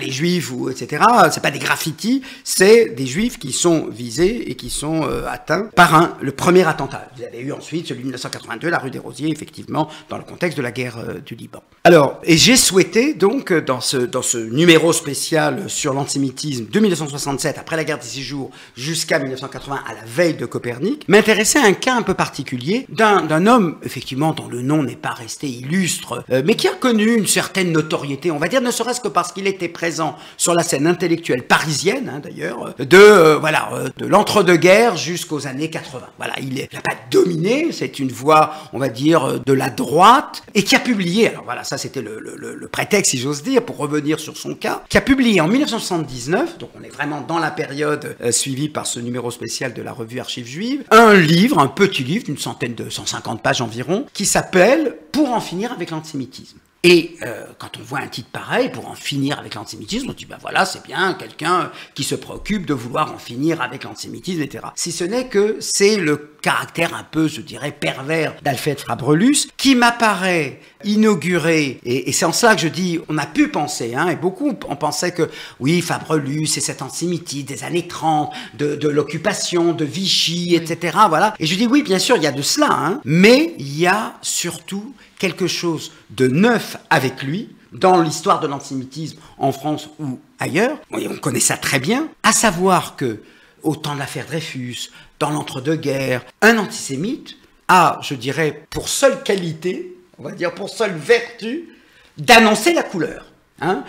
les juifs ou etc. C'est pas des graffitis, c'est des juifs qui sont visés et qui sont atteints par le premier attentat. Vous avez eu ensuite celui de 1982, la rue des Rosiers, effectivement, dans le contexte de la guerre du Liban. Alors, et j'ai souhaité donc dans ce numéro spécial sur l'antisémitisme de 1967, après la guerre des 6 jours, jusqu'à 1980, à la veille de Copernic, m'intéresser à un cas un peu particulier d'un homme, effectivement, dont le nom n'est pas resté illustre, mais qui a connu une certaine notoriété, on va dire, ne serait-ce que parce qu'il était présent sur la scène intellectuelle parisienne, d'ailleurs, de l'entre-deux-guerres jusqu'aux années 80. Voilà, il n'a pas dominé, c'est une voix, on va dire, de la droite, et qui a publié, alors voilà, ça c'était le prétexte, si j'ose dire, pour revenir sur son cas, qui a publié en 1979, donc on est vraiment dans la période suivie par ce numéro spécial de la revue Archives juives, un livre, un petit livre d'une centaine de 150 pages environ, qui s'appelle « Pour en finir avec l'antisémitisme ». Et quand on voit un titre pareil, pour en finir avec l'antisémitisme, on dit, ben voilà, c'est bien quelqu'un qui se préoccupe de vouloir en finir avec l'antisémitisme, etc. Si ce n'est que c'est le caractère un peu, je dirais, pervers d'Alfred Fabrelus, qui m'apparaît inauguré, et c'est en cela que je dis, on a pu penser, et beaucoup on pensait que, oui, Fabrelus, c'est cet antisémitisme des années 30, de l'occupation, de Vichy, etc., voilà. Et je dis, oui, bien sûr, il y a de cela, mais il y a surtout quelque chose de neuf avec lui, dans l'histoire de l'antisémitisme en France ou ailleurs, et on connaît ça très bien, à savoir que, au temps de l'affaire Dreyfus, dans l'entre-deux-guerres, un antisémite a, je dirais, pour seule qualité, on va dire pour seule vertu, d'annoncer la couleur.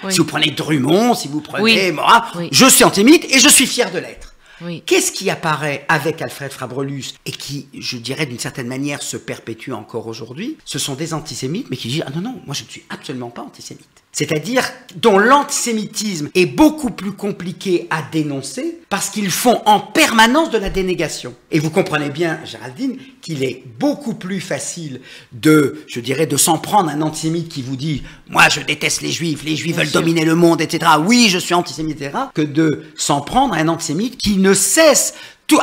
Si vous prenez Drummond, si vous prenez Marat, je suis antisémite et je suis fier de l'être. Qu'est-ce qui apparaît avec Alfred Fabrelus et qui, je dirais, d'une certaine manière, se perpétue encore aujourd'hui? Ce sont des antisémites, mais qui disent « Ah non, moi je ne suis absolument pas antisémite ». C'est-à-dire dont l'antisémitisme est beaucoup plus compliqué à dénoncer parce qu'ils font en permanence de la dénégation. Et vous comprenez bien, Géraldine, qu'il est beaucoup plus facile de, je dirais, de s'en prendre à un antisémite qui vous dit « Moi, je déteste les juifs veulent dominer le monde, etc. Oui, je suis antisémite, etc. » que de s'en prendre à un antisémite qui ne cesse,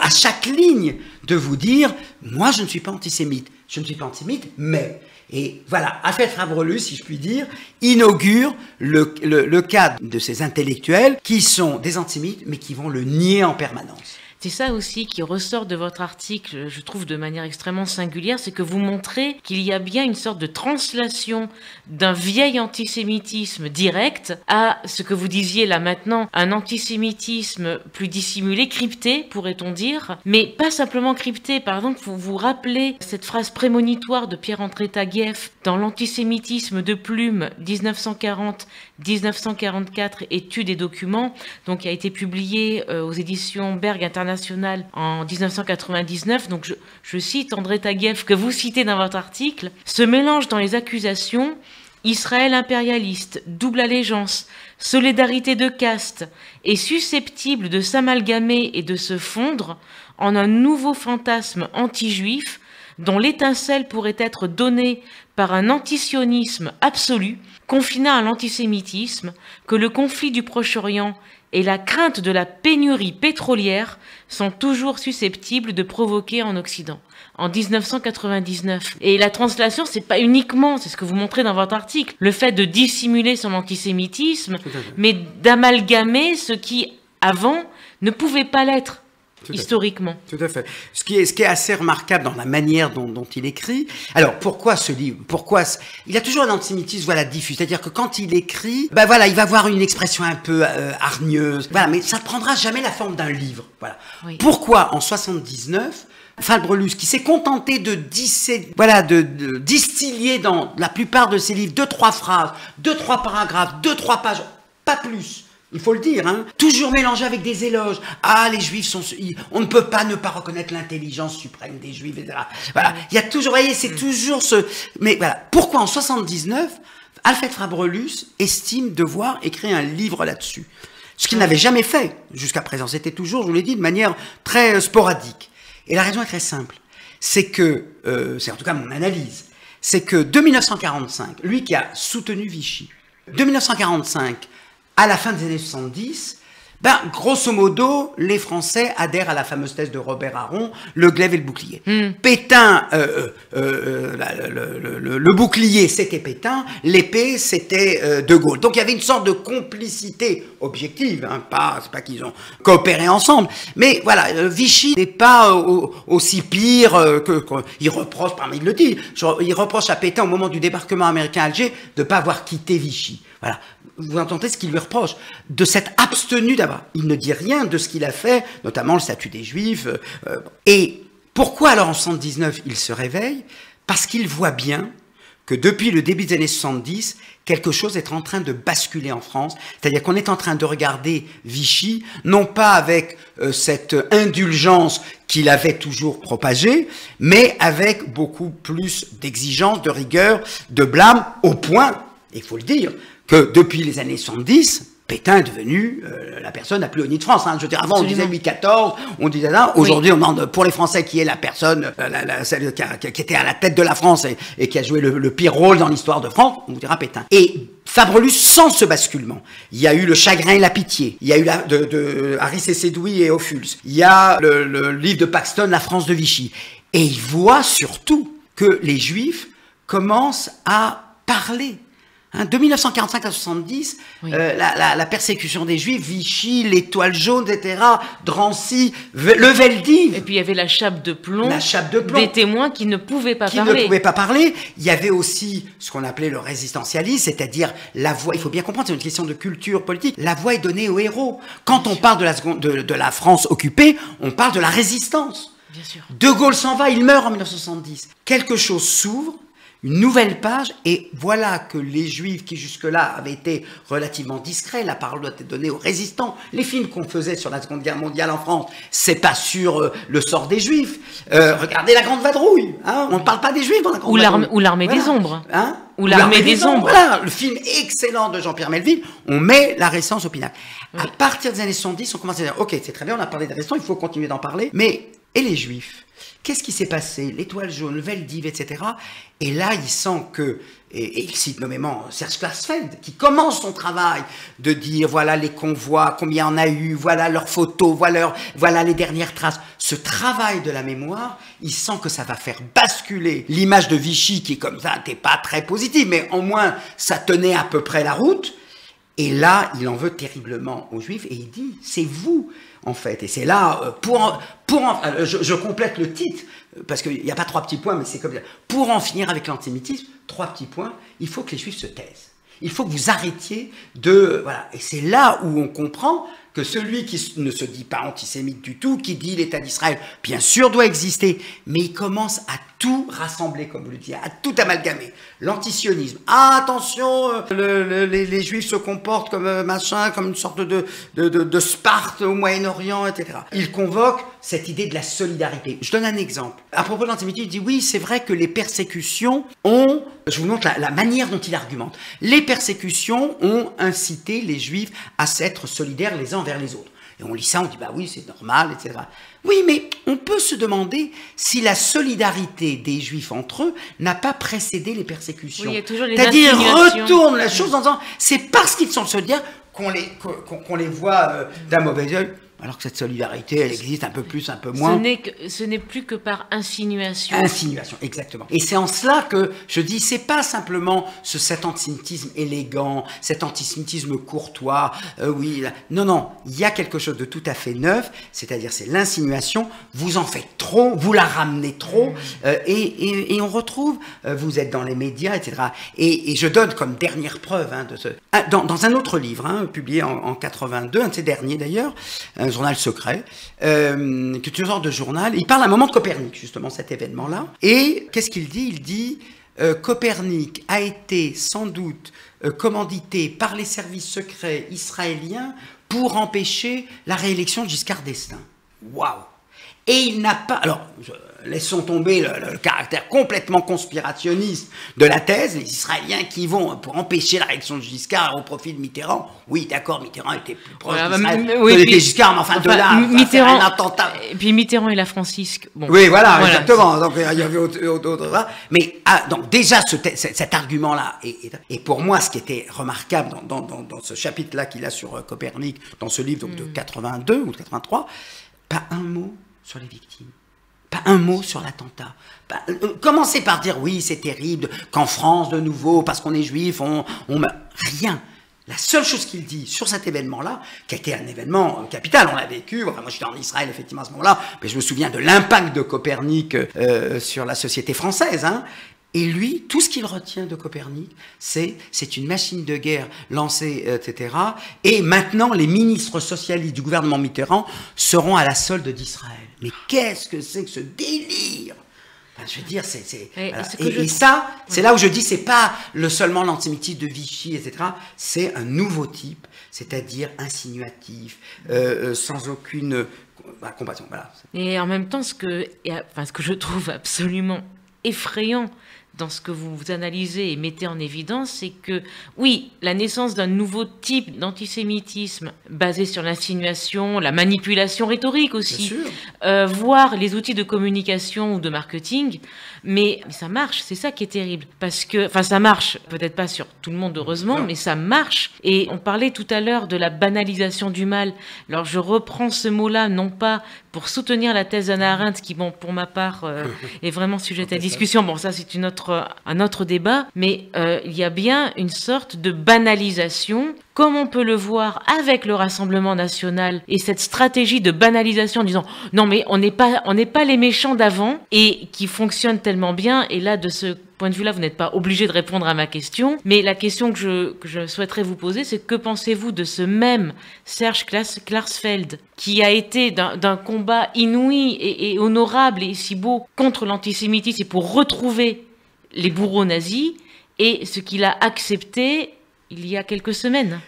à chaque ligne, de vous dire « Moi, je ne suis pas antisémite. Je ne suis pas antisémite, mais... » Et voilà, Alfred Fabrelus, si je puis dire, inaugure le cas de ces intellectuels qui sont des antisémites, mais qui vont le nier en permanence. C'est ça aussi qui ressort de votre article, je trouve de manière extrêmement singulière, c'est que vous montrez qu'il y a bien une sorte de translation d'un vieil antisémitisme direct à ce que vous disiez là maintenant, un antisémitisme plus dissimulé, crypté, pourrait-on dire, mais pas simplement crypté. Par exemple, vous vous rappelez cette phrase prémonitoire de Pierre-André Taguieff dans l'antisémitisme de Plume 1940-1944, études et documents, donc qui a été publié aux éditions Berg International en 1999, donc je cite André Taguieff que vous citez dans votre article, ce mélange dans les accusations, Israël impérialiste, double allégeance, solidarité de caste, est susceptible de s'amalgamer et de se fondre en un nouveau fantasme anti-juif dont l'étincelle pourrait être donnée par un antisionisme absolu, confinant à l'antisémitisme, que le conflit du Proche-Orient et la crainte de la pénurie pétrolière sont toujours susceptibles de provoquer en Occident. En 1999. Et la translation, c'est pas uniquement, c'est ce que vous montrez dans votre article, le fait de dissimuler son antisémitisme, mais d'amalgamer ce qui, avant, ne pouvait pas l'être. Historiquement. Tout à fait. Ce qui est assez remarquable dans la manière dont il écrit. Alors, pourquoi ce livre? Il a toujours un antisémitisme, voilà, diffus. C'est-à-dire que quand il écrit, il va avoir une expression un peu hargneuse. Voilà, mais ça ne prendra jamais la forme d'un livre. Voilà. Pourquoi, en 79, Fabrelus, qui s'est contenté de distiller dans la plupart de ses livres 2-3 phrases, 2-3 paragraphes, 2-3 pages, pas plus. Il faut le dire, toujours mélangé avec des éloges. Ah, les Juifs on ne peut pas ne pas reconnaître l'intelligence suprême des Juifs, etc. Voilà, il y a toujours, vous voyez, c'est toujours ce... Mais voilà, pourquoi en 79, Alfred Fabrelus estime devoir écrire un livre là-dessus? Ce qu'il n'avait jamais fait jusqu'à présent. C'était toujours, je vous l'ai dit, de manière très sporadique. Et la raison est très simple. C'est que, c'est en tout cas mon analyse, c'est que de 1945, lui qui a soutenu Vichy, de 1945 à la fin des années 70, grosso modo, les Français adhèrent à la fameuse thèse de Robert Aron, le glaive et le bouclier. Pétain, le bouclier, c'était Pétain, l'épée, c'était De Gaulle. Donc il y avait une sorte de complicité objective, c'est pas qu'ils ont coopéré ensemble, mais voilà, Vichy n'est pas aussi pire il reproche, il le dit, il reproche à Pétain au moment du débarquement américain à Alger de ne pas avoir quitté Vichy. Voilà. Vous entendez ce qu'il lui reproche? De s'être abstenu d'abord. Il ne dit rien de ce qu'il a fait, notamment le statut des Juifs. Et pourquoi alors en 79 il se réveille? Parce qu'il voit bien que depuis le début des années 70, quelque chose est en train de basculer en France. C'est-à-dire qu'on est en train de regarder Vichy, non pas avec cette indulgence qu'il avait toujours propagée, mais avec beaucoup plus d'exigence, de rigueur, de blâme, au point, il faut le dire, que depuis les années 70, Pétain est devenu la personne la plus honnie de France. Hein. Je veux dire, avant, Absolument. on disait Louis XIV, on disait là. Aujourd'hui, on demande pour les Français qui est la personne, celle qui était à la tête de la France et qui a joué le pire rôle dans l'histoire de France, on vous dira Pétain. Et Fabrelus, sans ce basculement, il y a eu Le chagrin et la pitié, il y a eu de Harry Sédoui et Ophuls, il y a le livre de Paxton, La France de Vichy. Et il voit surtout que les Juifs commencent à parler. Hein, de 1945 à 70, Oui. la persécution des Juifs, Vichy, l'étoile jaune, etc., Drancy, le Veldiv, Et puis il y avait la chape de plomb, la chape de plomb, des témoins qui ne pouvaient pas qui parler. ne pouvaient pas parler. Il y avait aussi ce qu'on appelait le résistentialisme, c'est-à-dire la voix. Il faut bien comprendre, c'est une question de culture politique. La voix est donnée aux héros. Quand on parle de la France occupée, on parle de la résistance. Bien sûr. De Gaulle s'en va, il meurt en 1970. Quelque chose s'ouvre, une nouvelle page, et voilà que les Juifs qui jusque-là avaient été relativement discrets, la parole doit être donnée aux résistants. Les films qu'on faisait sur la Seconde Guerre mondiale en France, c'est pas sur le sort des Juifs. Regardez La Grande Vadrouille, hein, on ne parle pas des Juifs dans La Grande Vadrouille. Ou l'Armée Voilà. des Ombres. Hein, Ou l'Armée des Ombres. Voilà, le film excellent de Jean-Pierre Melville, on met la résistance au pinacle. Oui. À partir des années 70, on commence à dire, ok, c'est très bien, on a parlé de la résistance, il faut continuer d'en parler, mais, et les Juifs? Qu'est-ce qui s'est passé? L'étoile jaune, le Veldiv, etc. Et là, il sent que, et il cite nommément Serge Klarsfeld, qui commence son travail de dire, voilà les convois, combien on a eu, voilà leurs photos, voilà les dernières traces. Ce travail de la mémoire, il sent que ça va faire basculer l'image de Vichy, qui comme ça n'était pas très positive, mais au moins ça tenait à peu près la route. Et là, il en veut terriblement aux Juifs, et il dit, c'est vous, en fait. Et c'est là, je complète le titre, parce qu'il n'y a pas 3 petits points, mais c'est comme ça. Pour en finir avec l'antisémitisme, 3 petits points, il faut que les Juifs se taisent. Il faut que vous arrêtiez de... Voilà. Et c'est là où on comprend que celui qui ne se dit pas antisémite du tout, qui dit l'État d'Israël, bien sûr, doit exister, mais il commence à tout rassembler, comme vous le dites, à tout amalgamer. L'antisionisme. Ah, attention, les Juifs se comportent comme machin, comme une sorte de Sparte au Moyen-Orient, etc. Il convoque cette idée de la solidarité. Je donne un exemple. À propos de l'antisémitisme, il dit oui, c'est vrai que les persécutions ont... Je vous montre la manière dont il argumente. Les persécutions ont incité les Juifs à s'être solidaires les uns envers les autres. Et on lit ça, on dit bah oui, c'est normal, etc. Oui, mais on peut se demander si la solidarité des Juifs entre eux n'a pas précédé les persécutions. Oui, il y a toujours les C'est-à-dire, insinuations. retourne la chose en disant c'est parce qu'ils sont solidaires qu'on les voit d'un mauvais œil. Alors que cette solidarité, elle existe un peu plus, un peu moins. Ce n'est plus que par insinuation. Insinuation, exactement. Et c'est en cela que je dis, c'est pas simplement cet antisémitisme élégant, cet antisémitisme courtois, oui, là. Non, il y a quelque chose de tout à fait neuf, c'est-à-dire c'est l'insinuation, vous en faites trop, vous la ramenez trop, et on retrouve, vous êtes dans les médias, etc. Et je donne comme dernière preuve de ce... Dans un autre livre, publié en 82, un de ces derniers d'ailleurs, un journal secret, qui est une sorte de journal. Il parle à un moment de Copernic, justement, cet événement-là. Et qu'est-ce qu'il dit? Il dit Copernic a été sans doute commandité par les services secrets israéliens pour empêcher la réélection de Giscard d'Estaing. Waouh! Et il n'a pas... Alors, laissons tomber le caractère complètement conspirationniste de la thèse. Les Israéliens qui vont pour empêcher la réélection de Giscard au profit de Mitterrand. Oui, d'accord, Mitterrand était plus proche d'Israël que l'était Giscard, mais enfin de là, Mitterrand, un attentat. Et puis Mitterrand et la francisque. Bon, Oui, voilà, exactement. Donc, il y avait d'autres... Mais donc, déjà, cet argument-là, et pour moi, ce qui était remarquable dans ce chapitre-là qu'il a sur Copernic, dans ce livre donc, de 82 ou de 83, pas un mot sur les victimes. Pas un mot sur l'attentat. Commencez par dire oui, c'est terrible qu'en France, de nouveau, parce qu'on est juif, on meurt. Rien. La seule chose qu'il dit sur cet événement-là, qui a été un événement capital, on l'a vécu, enfin moi j'étais en Israël effectivement à ce moment-là, mais je me souviens de l'impact de Copernic sur la société française, Et lui, tout ce qu'il retient de Copernic, c'est une machine de guerre lancée, etc. Et maintenant, les ministres socialistes du gouvernement Mitterrand seront à la solde d'Israël. Mais qu'est-ce que c'est que ce délire? Je veux dire, c'est là où je dis, c'est pas seulement l'antisémitisme de Vichy, etc. C'est un nouveau type, c'est-à-dire insinuatif, sans aucune compassion. Voilà. Et en même temps, ce que je trouve absolument effrayant dans ce que vous analysez et mettez en évidence, c'est que, oui, la naissance d'un nouveau type d'antisémitisme basé sur l'insinuation, la manipulation rhétorique aussi, voire les outils de communication ou de marketing, mais ça marche, c'est ça qui est terrible. Parce que, enfin, ça marche, peut-être pas sur tout le monde, heureusement, mais ça marche. Et on parlait tout à l'heure de la banalisation du mal. Alors, je reprends ce mot-là, non pas pour soutenir la thèse d'Hannah Arendt, qui, bon, pour ma part, est vraiment sujette à discussion. Bon, ça, c'est un autre débat. Mais il y a bien une sorte de banalisation, comme on peut le voir avec le Rassemblement national et cette stratégie de banalisation en disant « Non, mais on n'est pas les méchants d'avant » et qui fonctionne tellement bien. Et là, de ce point de vue-là, vous n'êtes pas obligé de répondre à ma question. Mais la question que je souhaiterais vous poser, c'est que pensez-vous de ce même Serge Klarsfeld qui a été d'un combat inouï et honorable et si beau contre l'antisémitisme et pour retrouver les bourreaux nazis et ce qu'il a accepté il y a quelques semaines.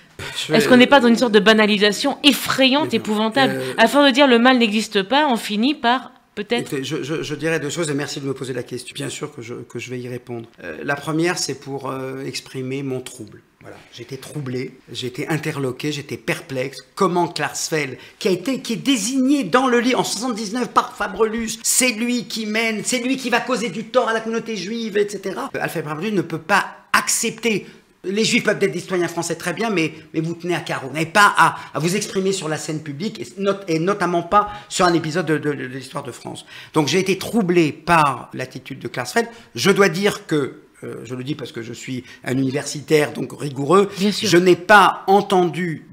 Est-ce qu'on n'est pas dans une sorte de banalisation effrayante, épouvantable? Afin de dire le mal n'existe pas, on finit par peut-être... Écoutez, je dirais deux choses et merci de me poser la question. Bien sûr que je vais y répondre. La première, c'est pour exprimer mon trouble. Voilà, j'étais troublé, j'étais interloqué, j'étais perplexe. Comment Klarsfeld, qui est désigné dans le livre en 79 par Fabrelus, c'est lui qui mène, c'est lui qui va causer du tort à la communauté juive, etc. Alfred Fabrelus ne peut pas accepter. Les Juifs peuvent être des citoyens français très bien, mais vous tenez à carreau. Vous n'avez pas à vous exprimer sur la scène publique, et notamment pas sur un épisode de l'histoire de France. Donc j'ai été troublé par l'attitude de Klarsfeld. Je dois dire que, je le dis parce que je suis un universitaire, donc rigoureux, je n'ai pas entendu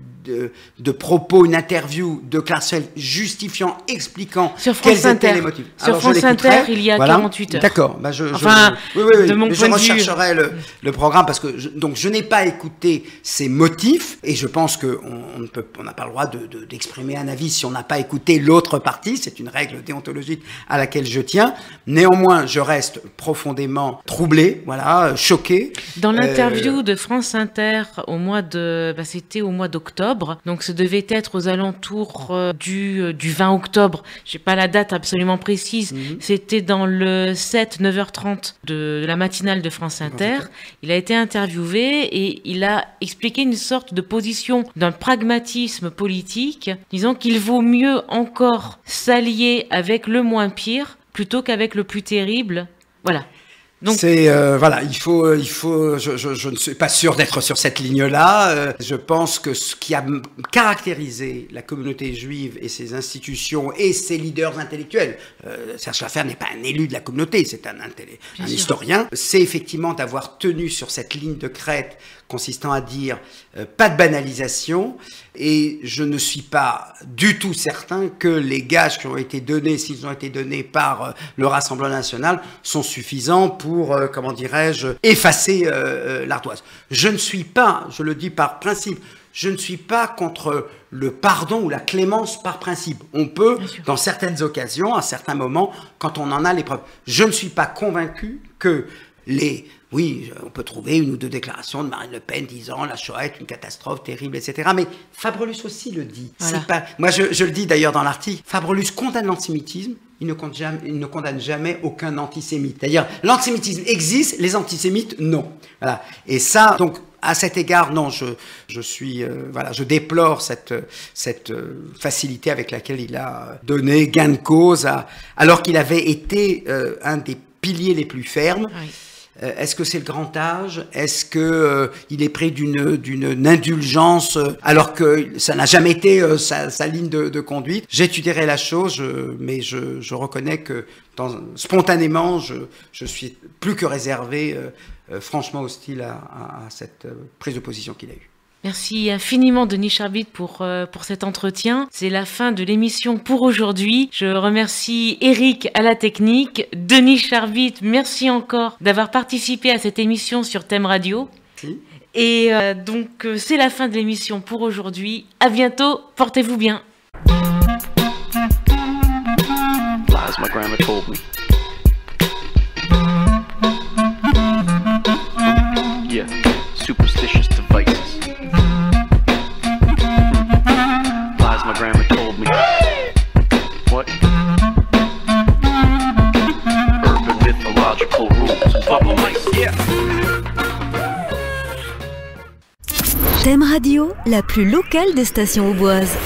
de propos, une interview de Klarsfeld justifiant, expliquant quels étaient les motifs. Sur France Inter, il y a 48 heures. D'accord. Bah de mon point de vue. Je rechercherai le programme parce que je n'ai pas écouté ces motifs et je pense qu'on n'a pas le droit d'exprimer un avis si on n'a pas écouté l'autre partie. C'est une règle déontologique à laquelle je tiens. Néanmoins, je reste profondément troublé, choqué. Dans l'interview de France Inter c'était au mois d'octobre. Donc, ce devait être aux alentours du 20 octobre. J'ai pas la date absolument précise. C'était dans le 9h30 de la matinale de France Inter. Il a été interviewé et il a expliqué une sorte de position d'un pragmatisme politique, disant qu'il vaut mieux encore s'allier avec le moins pire plutôt qu'avec le plus terrible. Voilà. Donc... je ne suis pas sûr d'être sur cette ligne-là. Je pense que ce qui a caractérisé la communauté juive et ses institutions et ses leaders intellectuels, Serge Schaffer n'est pas un élu de la communauté, c'est un historien, c'est effectivement d'avoir tenu sur cette ligne de crête consistant à dire pas de banalisation, et je ne suis pas du tout certain que les gages qui ont été donnés, s'ils ont été donnés par le Rassemblement national, sont suffisants pour, effacer l'ardoise. Je ne suis pas, je le dis par principe, je ne suis pas contre le pardon ou la clémence par principe. On peut, dans certaines occasions, à certains moments, quand on en a les preuves. Je ne suis pas convaincu que oui, on peut trouver une ou deux déclarations de Marine Le Pen disant la Shoah est une catastrophe terrible, etc. Mais Fabrelus aussi le dit. Voilà. Moi, je le dis d'ailleurs dans l'article, Fabrelus condamne l'antisémitisme, il ne condamne jamais aucun antisémite. C'est-à-dire, l'antisémitisme existe, les antisémites, non. Voilà. Et ça, donc, à cet égard, non, je déplore cette facilité avec laquelle il a donné gain de cause, alors qu'il avait été un des piliers les plus fermes. Oui. Est-ce que c'est le grand âge? Est-ce que il est pris d'une indulgence alors que ça n'a jamais été sa ligne de conduite? J'étudierai la chose, mais je reconnais que spontanément, je suis plus que réservé, franchement hostile à cette prise de position qu'il a eue. Merci infiniment Denis Charbit pour cet entretien. C'est la fin de l'émission pour aujourd'hui. Je remercie Eric à la technique. Denis Charbit, merci encore d'avoir participé à cette émission sur Thème Radio. Oui. Et donc c'est la fin de l'émission pour aujourd'hui. À bientôt, portez-vous bien. Lies my grandma told me. Yeah, superstitious devices. Lies my grandma told me. What? Urban mythological rules. Bubble like Thème Radio, la plus locale des stations auboises.